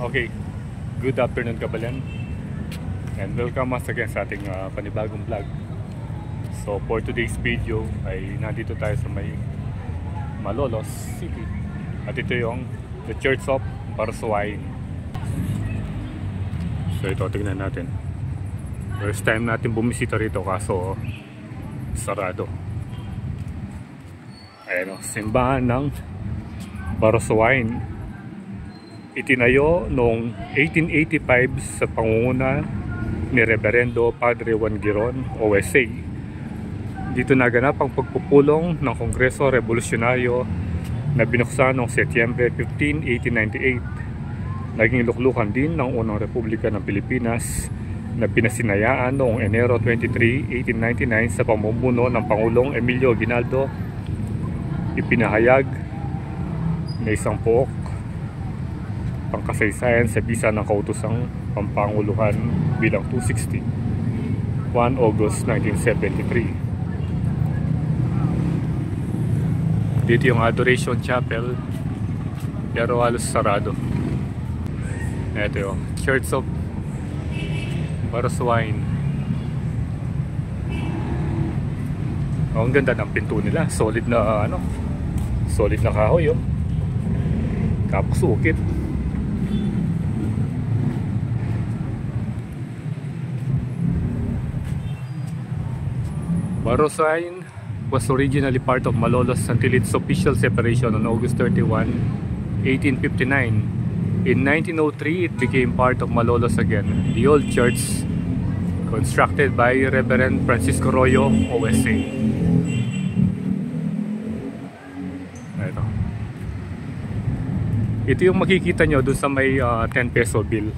Okay, good afternoon kabalan, and welcome once again sa ating panibagong vlog. So for today's video ay nandito tayo sa may Malolos City, at ito yung the Church of Barsoain. So ito, tignan natin. First time natin bumisita rito kaso sarado. Ayan o, simbahan ng Barsoain. Itinayo noong 1885 sa pangunguna ni Reverendo Padre Juan Giron, OSA. Dito naganap ang pagpupulong ng Kongreso Revolusyonaryo na binuksan noong Setyembre 15, 1898. Naging luklukan din ng Unang Republika ng Pilipinas na pinasinayaan noong Enero 23, 1899 sa pamumuno ng Pangulong Emilio Aguinaldo. Ipinahayag na isang pook pangkasaysayan sa bisa ng kautosang pampanguluhan bilang 260, 1 August 1973. Dito yung Adoration Chapel, pero halos sarado. Ito yung Church of Barsoain. Ang ganda ng pinto nila, solid na solid na kahoy oh. Tapos ukit. Barsoain was originally part of Malolos until its official separation on August 31, 1859. In 1903, it became part of Malolos again. The old church, constructed by Reverend Francisco Royo, OSA. Ito. Ito yung makikita nyo dun sa may 10 peso bill.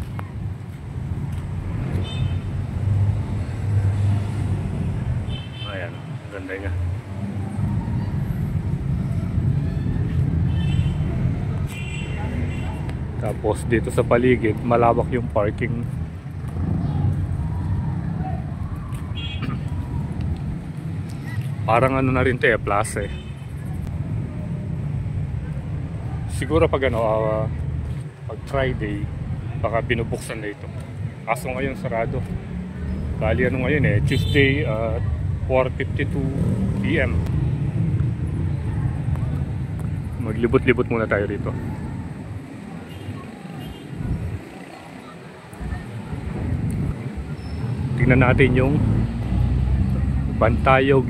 Ganda niya. Tapos dito sa paligid malawak yung parking. Parang na rin ito plaza eh. Siguro pag pag Friday baka binubuksan na ito. Kaso ngayon sarado. Bali ngayon Tuesday 4:52 PM. Maglibot-libot muna tayo rito. Tingnan natin yung bantayog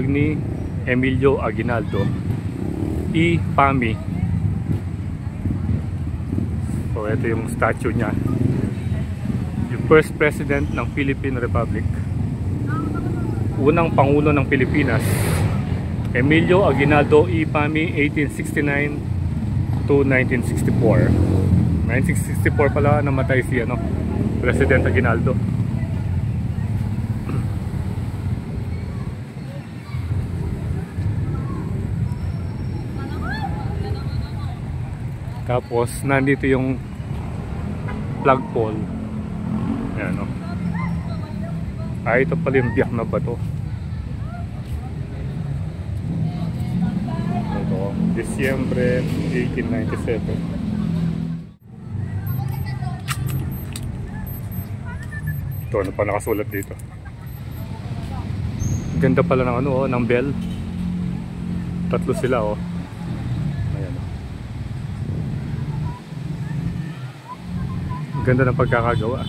ni Emilio Aguinaldo y Pami. So ito yung statue niya, yung first president ng Philippine Republic, unang pangulo ng Pilipinas, Emilio Aguinaldo y Pami, 1869 to 1964. 1964 pala namatay si President Aguinaldo. Tapos nandito yung flagpole. Ayan o. Ito pala yung biyak na bato. Ito, Disyembre 1897. Ito, ano pa nakasulat dito? Ganda pala ng ng bell. Tatlo sila oh. Ayan o. Ganda ng pagkakagawa.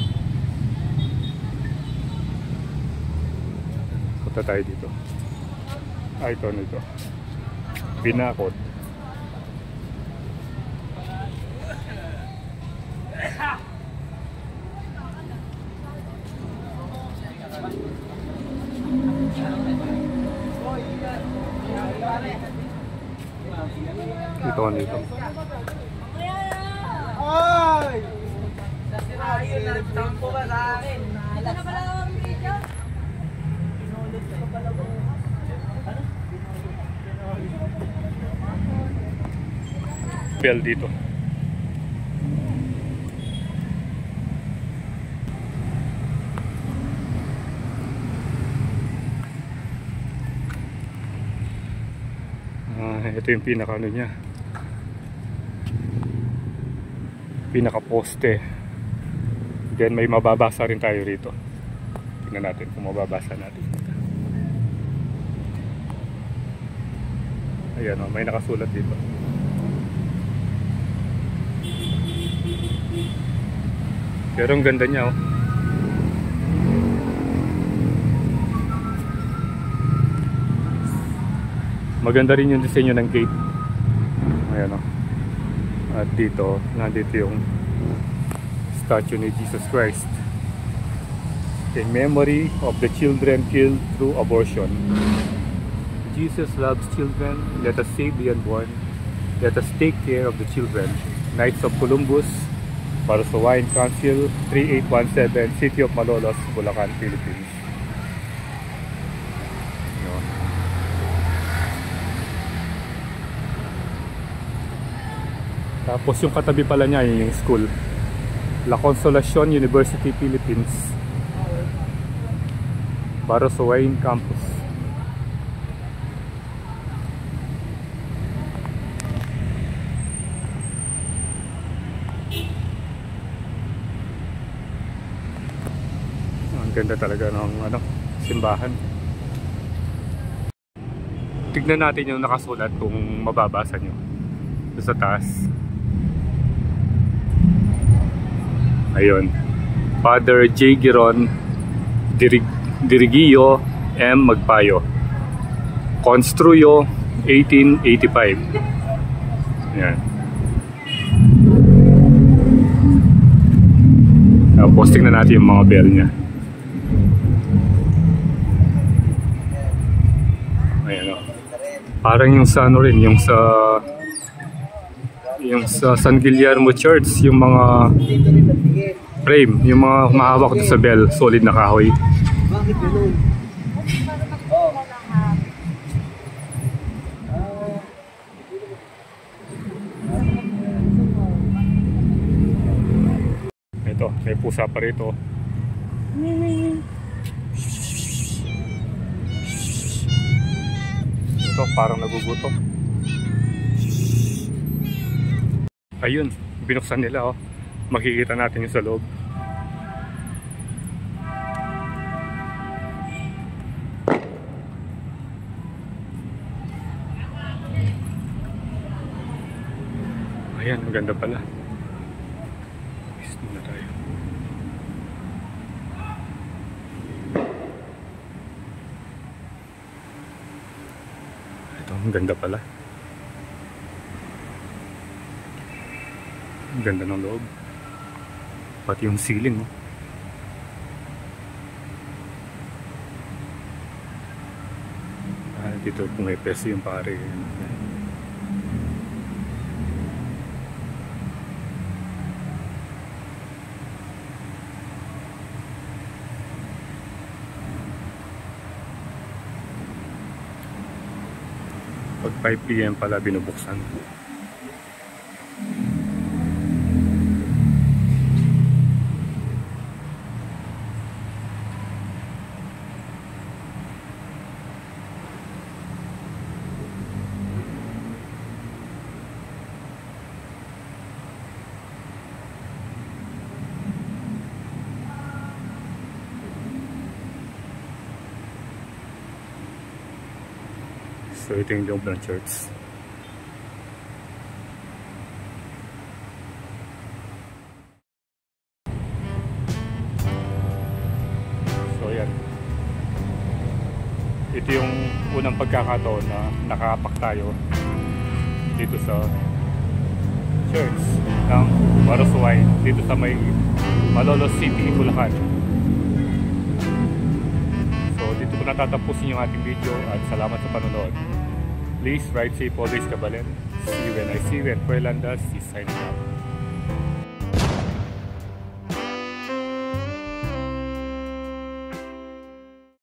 Punta tayo dito. Ito. Binakod. Ito. Ay! Ayun na, tampo ba sa akin? Ito na pala ang video. Pinulot ko pala ba? Bell dito. Ito yung pinaka niya. pinaka-poste. Then may mababasa rin tayo rito. Tingnan natin kung mababasa natin. Ayan o, may nakasulat dito. Pero ang ganda niya oh. Maganda rin yung disenyo ng gate. Ayan o. At dito, nandito yung statue ni Jesus Christ. In memory of the children killed through abortion. Jesus loves children. Let us save the unborn. Let us take care of the children. Knights of Columbus, Parasawain Council, 3817, City of Malolos, Bulacan, Philippines. Yun. Tapos yung katabi pala niya yung school, La Consolacion University, Philippines, Parasawain Campus. Ganda talaga ng simbahan. Tignan natin yung nakasulat kung mababasa nyo sa taas. Ayun, Father J. Giron Dirigio M. Magpayo, Construyo 1885. Ayan. Posting na natin yung mga bell nya. Parang yung sa rin, yung sa San Guillermo Church, yung mga frame, yung mga humahawak doon sa bell, solid na kahoy. Bakit gano'n? Ito, may pusa pa rito. Ito, parang nagugutom. Ayun, binuksan nila oh. Makikita natin yung sa loob. Ayan, maganda pala. Isip na tayo. Ito, maganda pala. Ang ganda ng loob. Pati yung ceiling oh. Dito pumipes yung pare. Pag 5 PM pala binubuksan. So ito yung loob ng church. So yan. Ito yung unang pagkakataon na nakapak tayo dito sa church ng Parasawain, dito sa may Malolos City, Bulacan. So dito ko natatapusin yung ating video at salamat sa panonood. Please ride safe always, Kabalen. See you when I see you, and Puelandas is signing out.